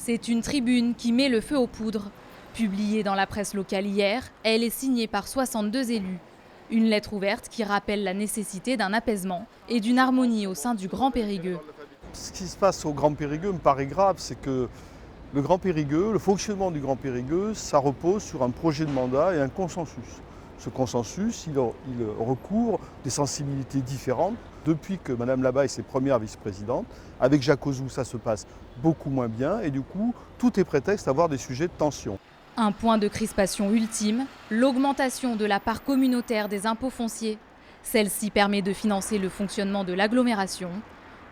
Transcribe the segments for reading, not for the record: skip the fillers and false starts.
C'est une tribune qui met le feu aux poudres. Publiée dans la presse locale hier, elle est signée par 62 élus. Une lettre ouverte qui rappelle la nécessité d'un apaisement et d'une harmonie au sein du Grand Périgueux. Ce qui se passe au Grand Périgueux me paraît grave, c'est que le Grand Périgueux, le fonctionnement du Grand Périgueux, ça repose sur un projet de mandat et un consensus. Ce consensus, il recouvre des sensibilités différentes. Depuis que Mme Labaille est première vice-présidente, avec Jacques Ozou, ça se passe beaucoup moins bien et du coup, tout est prétexte à avoir des sujets de tension. Un point de crispation ultime, l'augmentation de la part communautaire des impôts fonciers. Celle-ci permet de financer le fonctionnement de l'agglomération.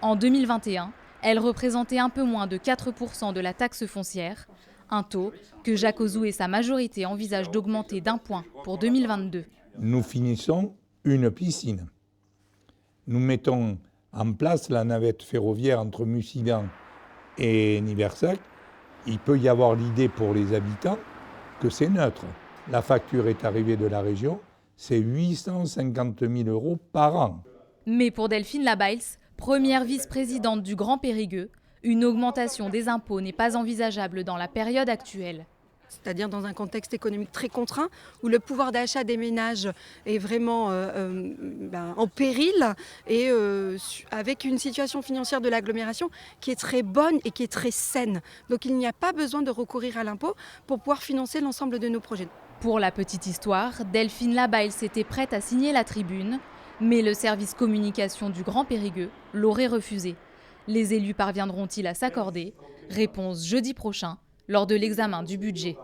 En 2021, elle représentait un peu moins de 4% de la taxe foncière, un taux que Jacques Ozou et sa majorité envisagent d'augmenter d'1 point pour 2022. Nous finissons une piscine. Nous mettons en place la navette ferroviaire entre Mussidan et Niversac. Il peut y avoir l'idée pour les habitants que c'est neutre. La facture est arrivée de la région, c'est 850 000 € par an. Mais pour Delphine Labaille, première vice-présidente du Grand Périgueux, une augmentation des impôts n'est pas envisageable dans la période actuelle. C'est-à-dire dans un contexte économique très contraint, où le pouvoir d'achat des ménages est vraiment en péril, et avec une situation financière de l'agglomération qui est très bonne et qui est très saine. Donc il n'y a pas besoin de recourir à l'impôt pour pouvoir financer l'ensemble de nos projets. Pour la petite histoire, Delphine Labaille était prête à signer la tribune, mais le service communication du Grand Périgueux l'aurait refusé. Les élus parviendront-ils à s'accorder? Réponse jeudi prochain, lors de l'examen du budget.